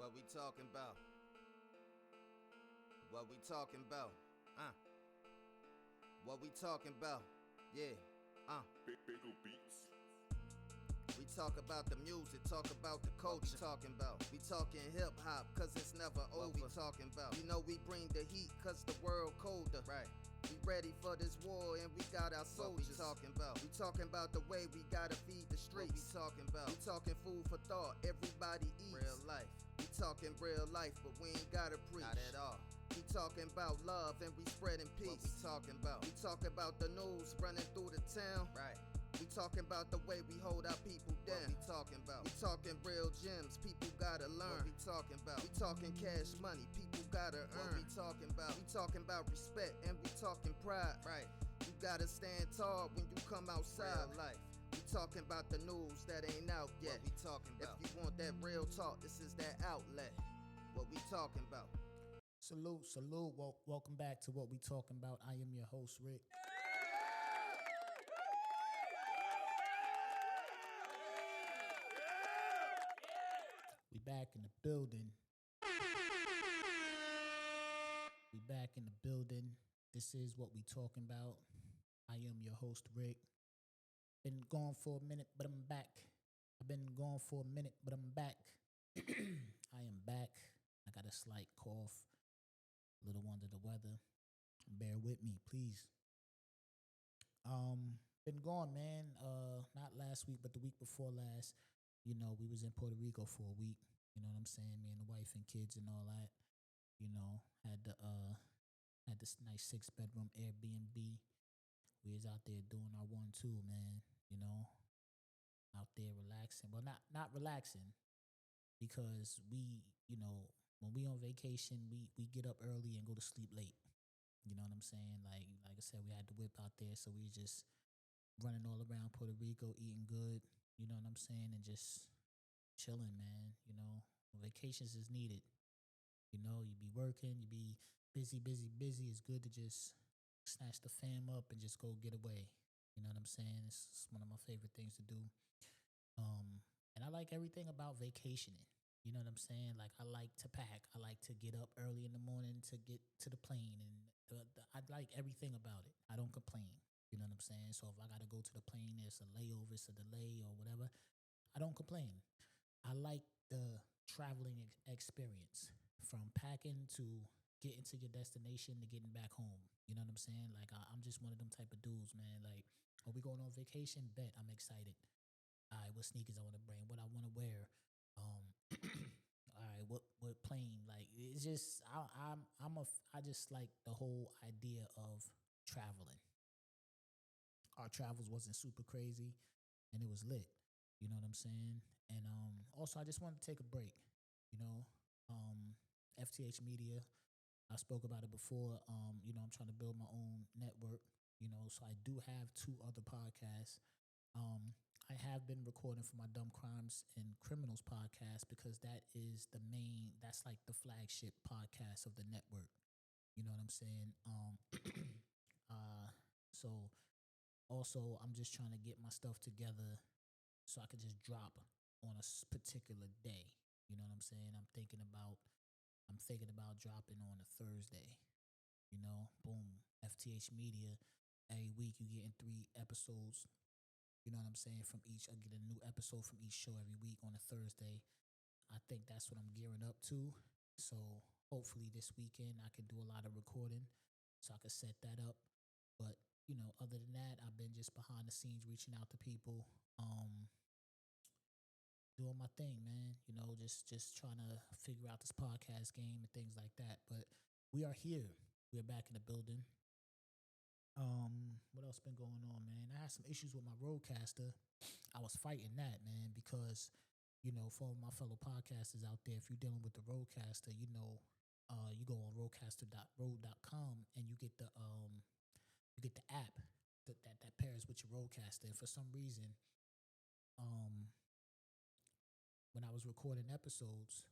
What we talking about? What we talking about? What we talking about? Yeah. Big beats. We talk about the music, talk about the culture. We talking hip hop, cause it's never over. What we talking about? You know we bring the heat, cause the world colder. Right. We ready for this war and we got our soldiers. What we talking about the way we gotta feed the streets. What we talking food for thought, everybody eats. Real life. We talking real life, but we ain't gotta preach. Not at all. We talking about love and we spreading peace. What we talking about the news running through the town. Right. We talking about the way we hold our people down. We talking real gems, people gotta learn. We talking cash money, people gotta earn. We talking about respect and we talking pride. Right. You gotta stand tall when you come outside. Real life. We talking about the news that ain't out yet. What we talking about? If you want that real talk, this is that outlet. What we talking about? Salute. Welcome back to What We Talking About. I am your host, Rick. We back in the building. This is What We Talking About. I am your host, Rick. Been gone for a minute, but I'm back. I am back. I got a slight cough. A little under the weather. Bear with me, please. Been gone, man. Not last week, but the week before last. You know, we was in Puerto Rico for a week. You know what I'm saying? Me and the wife and kids and all that. You know, had this nice 6-bedroom Airbnb. We was out there doing our 1-2, man. You know, out there relaxing. Well, not relaxing, because we, you know, when we on vacation, we get up early and go to sleep late. You know what I'm saying? Like I said, we had the whip out there, so we just running all around Puerto Rico, eating good. You know what I'm saying? And just chilling, man. You know, vacations is needed. You know, you be working, you be busy. It's good to just snatch the fam up and just go get away. You know what I'm saying? It's one of my favorite things to do. And I like everything about vacationing. You know what I'm saying? Like, I like to pack. I like to get up early in the morning to get to the plane. And I like everything about it. I don't complain. You know what I'm saying? So if I got to go to the plane, it's a layover, it's a delay or whatever, I don't complain. I like the traveling experience, from packing to getting to your destination to getting back home. You know what I'm saying? Like, I'm just one of them type of dudes, man. Like, are we going on vacation? Bet. I'm excited. All right, what sneakers I want to bring, what I want to wear. All right, what plane? Like, it's just I just like the whole idea of traveling. Our travels wasn't super crazy, and it was lit. You know what I'm saying? And also, I just wanted to take a break. You know, FTHMedia, I spoke about it before. You know, I'm trying to build my own network. You know, so I do have 2 other podcasts. I have been recording for my Dumb Crimes and Criminals podcast, because that's like the flagship podcast of the network. You know what I'm saying? So also, I'm just trying to get my stuff together so I could just drop on a particular day. You know what I'm saying? I'm thinking about dropping on a Thursday. You know, boom, FTHMedia. Every week you getting 3 episodes. You know what I'm saying? From each, I get a new episode from each show every week on a Thursday. I think that's what I'm gearing up to. So hopefully this weekend I can do a lot of recording, so I can set that up. But, you know, other than that, I've been just behind the scenes reaching out to people, doing my thing, man. You know, just trying to figure out this podcast game and things like that. But we are here. We're back in the building. What else been going on, man? I had some issues with my Rodecaster. I was fighting that, man, because, you know, for my fellow podcasters out there, if you're dealing with the Rodecaster, you know, you go on rodecaster.rode.com and you get the app that pairs with your Rodecaster. And for some reason, when I was recording episodes,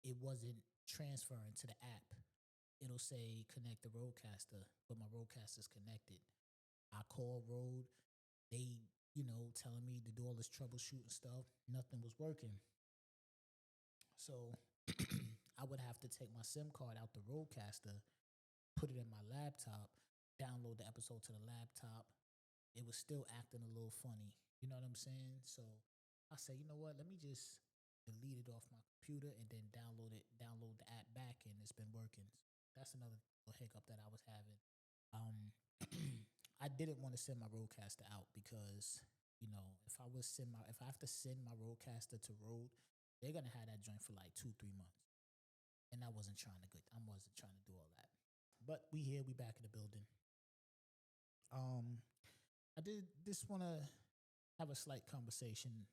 it wasn't transferring to the app. It'll say connect the Rodecaster, but my Rodecaster's connected. I call Rode. They, you know, telling me to do all this troubleshooting stuff. Nothing was working. So I would have to take my SIM card out the Roadcaster, put it in my laptop, download the episode to the laptop. It was still acting a little funny. You know what I'm saying? So I say, you know what? Let me just delete it off my computer and then download the app back, and it's been working. That's another little hiccup that I was having. Um, I didn't want to send my Roadcaster out because, you know, if I have to send my Roadcaster to Rode, they're gonna have that joint for like 2-3 months, and I wasn't trying to do all that. But we here, we back in the building. I did just want to have a slight conversation,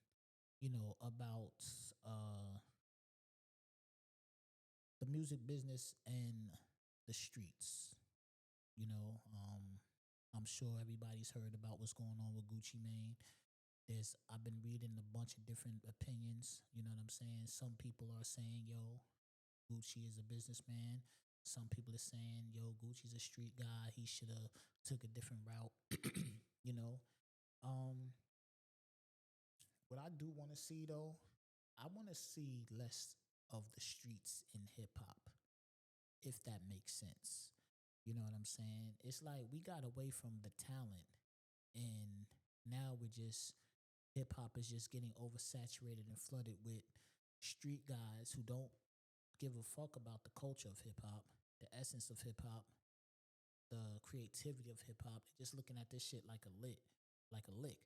you know, about the music business and the streets. You know, I'm sure everybody's heard about what's going on with Gucci Mane. I've been reading a bunch of different opinions. You know what I'm saying? Some people are saying, yo, Gucci is a businessman. Some people are saying, yo, Gucci's a street guy. He should have took a different route. You know, um, what I do want to see though, I want to see less of the streets in hip hop, if that makes sense. You know what I'm saying? It's like we got away from the talent, and now hip hop is just getting oversaturated and flooded with street guys who don't give a fuck about the culture of hip hop, the essence of hip hop, the creativity of hip hop. They're just looking at this shit like like a lick.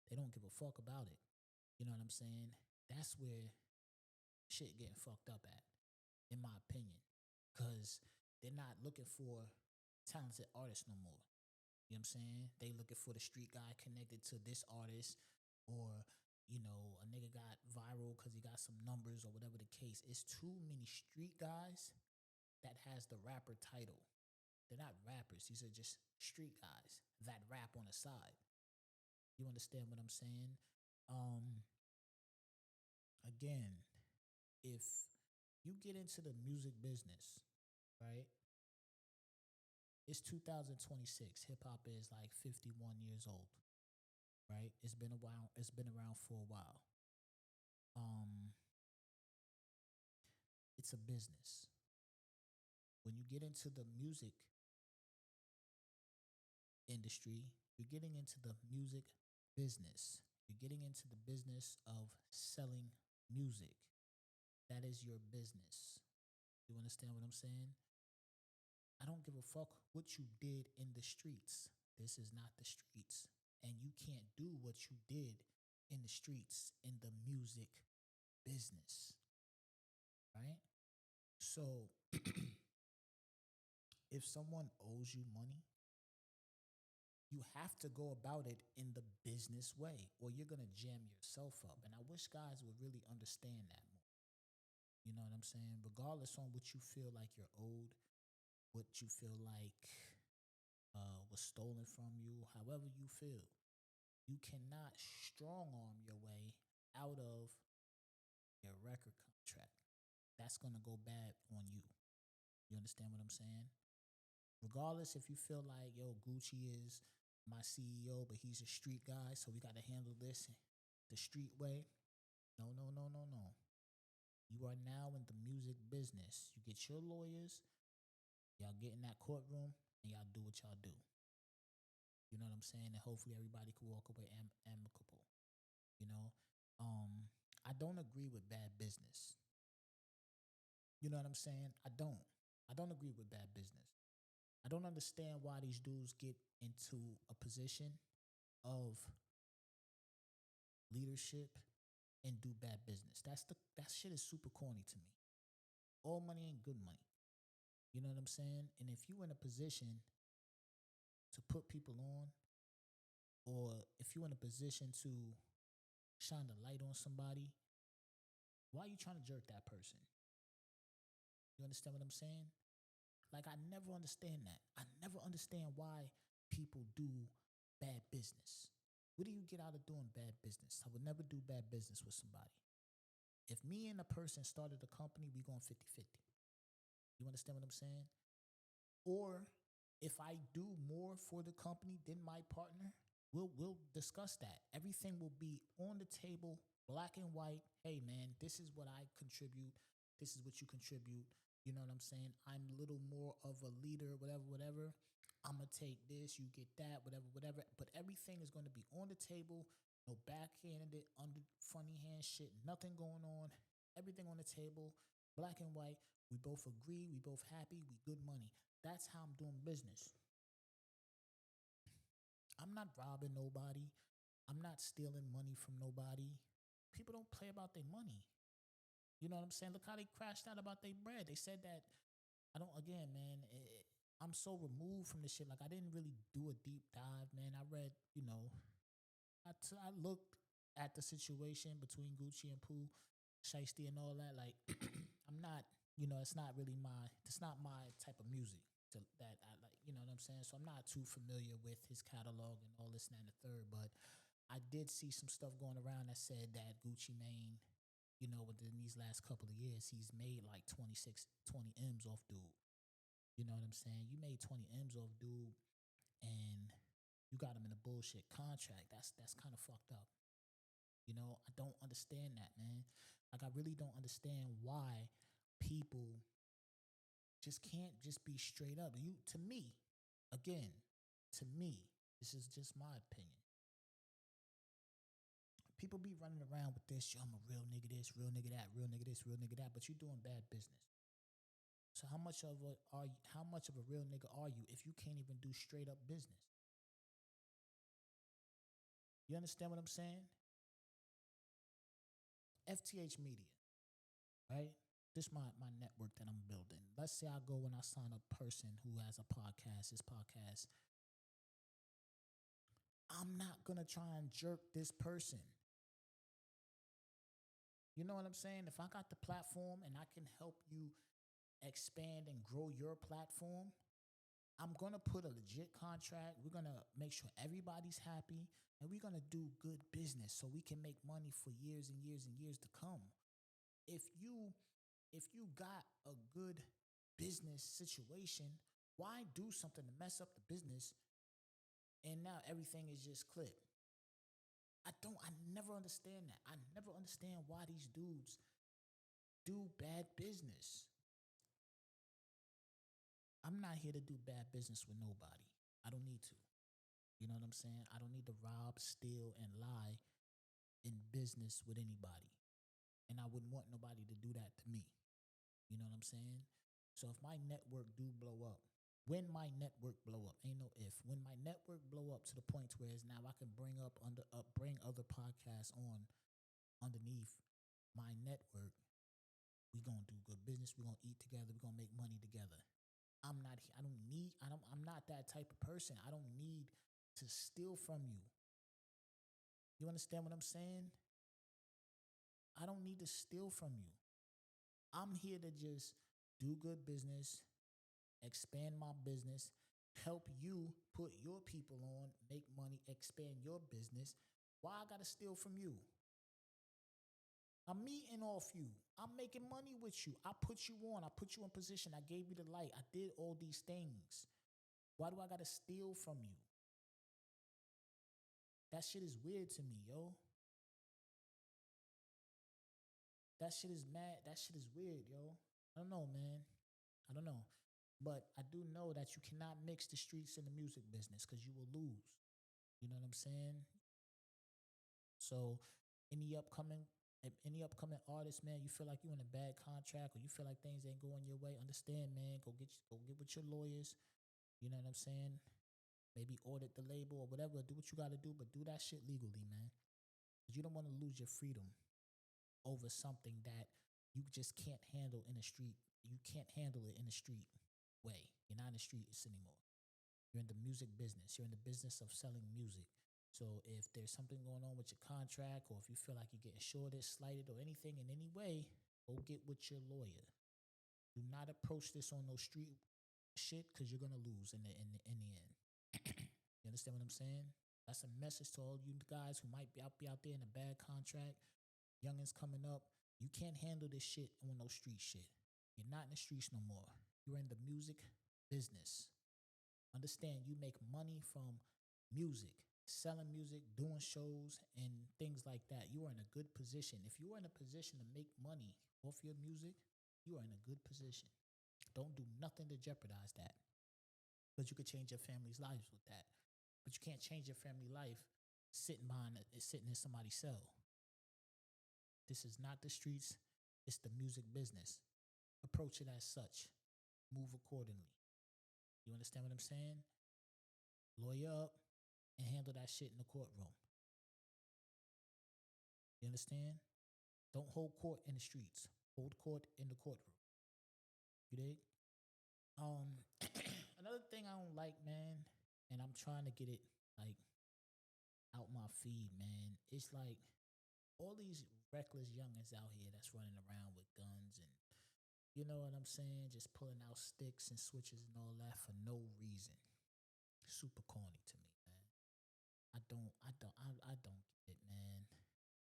They don't give a fuck about it. You know what I'm saying? That's where shit getting fucked up at, in my opinion, because they're not looking for talented artists no more. You know what I'm saying? They looking for the street guy connected to this artist, or you know, a nigga got viral because he got some numbers or whatever the case. It's too many street guys that has the rapper title. They're not rappers. These are just street guys that rap on the side. You understand what I'm saying? Again, if you get into the music business, right? It's 2026. Hip hop is like 51 years old, right? It's been a while. It's been around for a while. Um, it's a business. When you get into the music industry, you're getting into the music business. You're getting into the business of selling music. That is your business. You understand what I'm saying? I don't give a fuck what you did in the streets. This is not the streets. And you can't do what you did in the streets in the music business. Right? So if someone owes you money, you have to go about it in the business way, or you're going to jam yourself up. And I wish guys would really understand that more. You know what I'm saying? Regardless on what you feel like you're owed, what you feel like was stolen from you, however you feel, you cannot strong arm your way out of your record contract. That's going to go bad on you. You understand what I'm saying? Regardless if you feel like, yo, Gucci is my CEO, but he's a street guy, so we got to handle this the street way. No, no, no, no, no. You are now in the music business. You get your lawyers, y'all get in that courtroom, and y'all do what y'all do. You know what I'm saying? And hopefully everybody can walk away amicable. You know? I don't agree with bad business. You know what I'm saying? I don't. I don't agree with bad business. I don't understand why these dudes get into a position of leadership and do bad business. That shit is super corny to me. All money ain't good money. You know what I'm saying? And if you're in a position to put people on, or if you're in a position to shine the light on somebody, why are you trying to jerk that person? You understand what I'm saying? Like, I never understand that. I never understand why people do bad business. What do you get out of doing bad business? I would never do bad business with somebody. If me and a person started a company, we going 50-50. You understand what I'm saying? Or if I do more for the company than my partner, we'll discuss that. Everything will be on the table, black and white. Hey man, this is what I contribute. This is what you contribute. You know what I'm saying? I'm a little more of a leader, whatever, whatever. I'm going to take this, you get that, whatever, whatever. But everything is going to be on the table. No backhanded, under funny hand shit. Nothing going on. Everything on the table. Black and white. We both agree. We both happy. We good money. That's how I'm doing business. I'm not robbing nobody. I'm not stealing money from nobody. People don't play about their money. You know what I'm saying? Look how they crashed out about their bread. They said that, again, man, I'm so removed from this shit. Like, I didn't really do a deep dive, man. I read, I looked at the situation between Gucci and Pooh, Shiesty and all that. Like, I'm not, it's not my type of music that I like, you know what I'm saying? So I'm not too familiar with his catalog and all this and that and the third, but I did see some stuff going around that said that Gucci Mane, within these last couple of years, he's made like 20 M's off dude. You know what I'm saying? You made 20 M's off dude and you got him in a bullshit contract. That's kind of fucked up. I don't understand that, man. Like, I really don't understand why people just can't just be straight up. To me, this is just my opinion. People be running around with this, yo, I'm a real nigga this, real nigga that, real nigga this, real nigga that, but you doing bad business. So how much of a real nigga are you if you can't even do straight up business? You understand what I'm saying? FTHMedia, right? This is my network that I'm building. Let's say I go and I sign a person who has a podcast, this podcast. I'm not going to try and jerk this person. You know what I'm saying? If I got the platform and I can help you expand and grow your platform, I'm going to put a legit contract. We're going to make sure everybody's happy, and we're going to do good business so we can make money for years and years and years to come. If you got a good business situation, why do something to mess up the business and now everything is just clip? I never understand that. I never understand why these dudes do bad business. I'm not here to do bad business with nobody. I don't need to. You know what I'm saying? I don't need to rob, steal, and lie in business with anybody. And I wouldn't want nobody to do that to me. You know what I'm saying? So if my network do blow up, when my network blow up, ain't no if. When my network blow up to the point where now I can bring other podcasts on underneath my network, we gonna do good business. We gonna eat together. We gonna make money together. I'm not that type of person. I don't need to steal from you. You understand what I'm saying? I don't need to steal from you. I'm here to just do good business, expand my business, help you put your people on, make money, expand your business. Why I gotta steal from you? I'm eating off you. I'm making money with you. I put you on. I put you in position. I gave you the light. I did all these things. Why do I gotta steal from you? That shit is weird to me, yo. That shit is mad. That shit is weird, yo. I don't know, man. I don't know. But I do know that you cannot mix the streets and the music business because you will lose. You know what I'm saying? So any upcoming artist, man, you feel like you're in a bad contract or you feel like things ain't going your way, understand, man. Go get with your lawyers. You know what I'm saying? Maybe audit the label or whatever. Do what you got to do, but do that shit legally, man. Because you don't want to lose your freedom over something that you just can't handle in the street. You can't handle it in the street way. You're not in the streets anymore. You're in the music business. You're in the business of selling music. So if there's something going on with your contract or if you feel like you're getting shorted, slighted, or anything in any way, go get with your lawyer. Do not approach this on no street shit because you're going to lose in the end. You understand what I'm saying? That's a message to all you guys who might be out there in a bad contract. Youngins coming up. You can't handle this shit on no street shit. You're not in the streets no more. You're in the music business. Understand, you make money from music, selling music, doing shows, and things like that. You are in a good position. If you are in a position to make money off your music, you are in a good position. Don't do nothing to jeopardize that. Because you could change your family's lives with that. But you can't change your family life sitting in somebody's cell. This is not the streets, it's the music business. Approach it as such. Move accordingly. You understand what I'm saying? Lawyer up and handle that shit in the courtroom. You understand? Don't hold court in the streets. Hold court in the courtroom. You dig? Another thing I don't like, man, and I'm trying to get it like out my feed, man. It's like all these reckless youngins out here that's running around with guns and you know what I'm saying, just pulling out sticks and switches and all that for no reason. Super corny to me, man. I don't get it, man.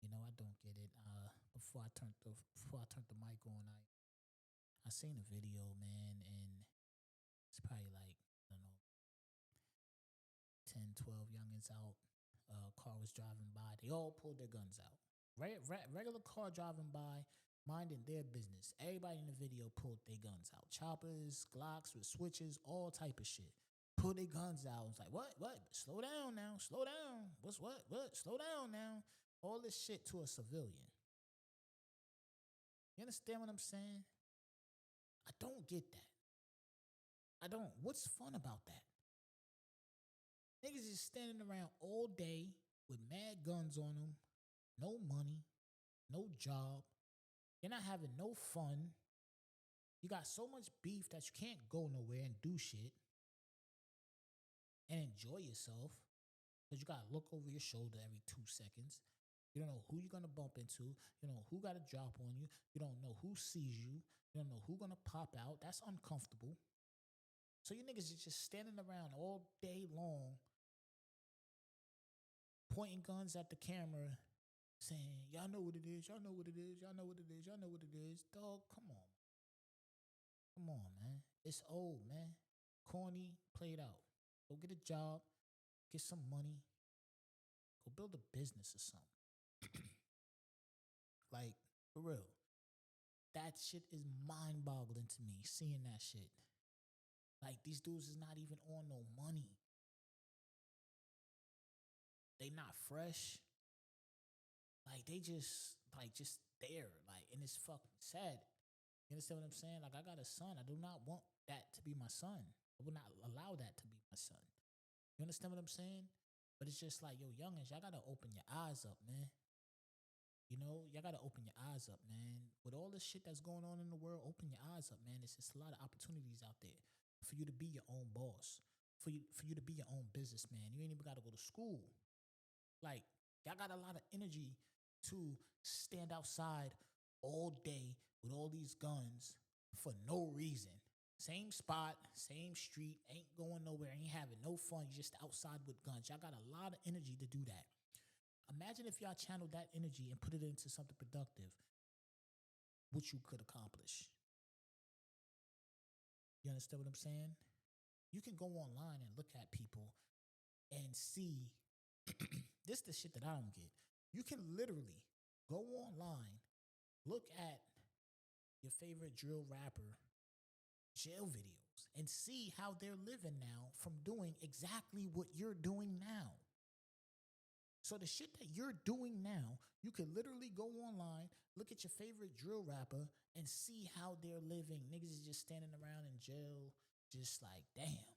You know, I don't get it. Before I turned the mic on, I seen a video, man, and it's probably like, I don't know, 10, 12 youngins out. Car was driving by. They all pulled their guns out. Regular car driving by, minding their business. Everybody in the video pulled their guns out. Choppers, Glocks with switches, all type of shit. Pulled their guns out. It's like, what? Slow down now. Slow down. What? Slow down now. All this shit to a civilian. You understand what I'm saying? I don't get that. I don't. What's fun about that? Niggas just standing around all day with mad guns on them, no money, no job. You're not having no fun. You got so much beef that you can't go nowhere and do shit and enjoy yourself because you got to look over your shoulder every 2 seconds. You don't know who you're going to bump into. You don't know who got a drop on you. You don't know who sees you. You don't know who's going to pop out. That's uncomfortable. So you niggas is just standing around all day long pointing guns at the camera saying, y'all know what it is, y'all know what it is, y'all know what it is, y'all know what it is. Dog, come on. Come on, man. It's old, man. Corny, played out. Go get a job, get some money, go build a business or something. Like, for real. That shit is mind-boggling to me, seeing that shit. Like, these dudes is not even on no money. They not fresh. Like, they just there. Like, and it's fucking sad. You understand what I'm saying? Like, I got a son. I do not want that to be my son. I will not allow that to be my son. You understand what I'm saying? But it's just like, yo, youngins, y'all gotta open your eyes up, man. You know, y'all gotta open your eyes up, man. With all this shit that's going on in the world, open your eyes up, man. It's just a lot of opportunities out there for you to be your own boss, for you to be your own businessman. You ain't even gotta go to school. Like, y'all got a lot of energy to stand outside all day with all these guns for no reason. Same spot, same street, ain't going nowhere, ain't having no fun. You just outside with guns. Y'all got a lot of energy to do that. Imagine if y'all channeled that energy and put it into something productive, what you could accomplish. You understand what I'm saying? You can go online and look at people and see. This is the shit that I don't get. You can literally go online, look at your favorite drill rapper jail videos and see how they're living now from doing exactly what you're doing now. So the shit that you're doing now, you can literally go online, look at your favorite drill rapper, and see how they're living. Niggas is just standing around in jail, just like, damn,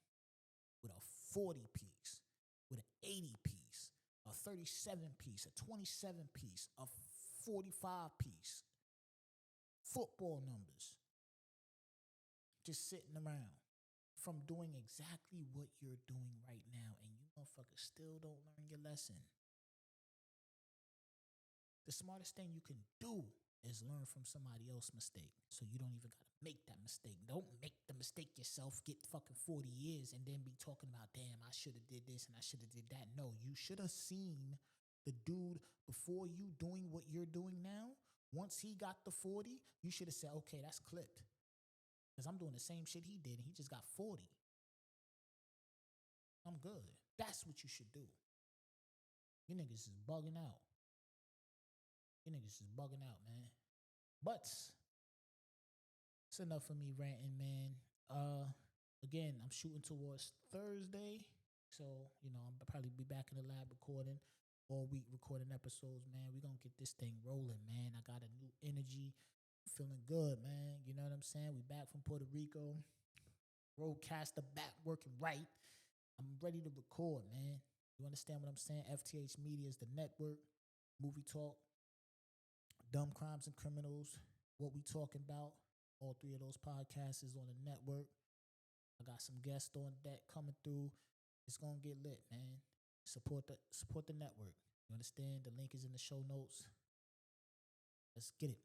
with a 40 piece, with an 80 piece, a 37 piece, a 27 piece, a 45 piece, football numbers, just sitting around from doing exactly what you're doing right now, and you motherfuckers still don't learn your lesson. The smartest thing you can do is learn from somebody else's mistake, so you don't even gotta make that mistake. Don't make the mistake yourself, get fucking 40 years, and then be talking about, damn, I should have did this and I should have did that. No, you should have seen the dude before you doing what you're doing now. Once he got the 40, you should have said, okay, that's clipped. Because I'm doing the same shit he did, and he just got 40. I'm good. That's what you should do. You niggas is bugging out. You niggas is bugging out, man. But It's enough for me ranting, man. Again, I'm shooting towards Thursday. So, I'm probably be back in the lab recording all week, recording episodes, man. We're gonna get this thing rolling, man. I got a new energy. Feeling good, man. You know what I'm saying? We back from Puerto Rico. Roadcaster back working right. I'm ready to record, man. You understand what I'm saying? FTHMedia is the network. Movie Talk, Dumb Crimes and Criminals, What We Talking About. All three of those podcasts is on the network. I got some guests on deck coming through. It's gonna get lit, man. Support the network. You understand? The link is in the show notes. Let's get it.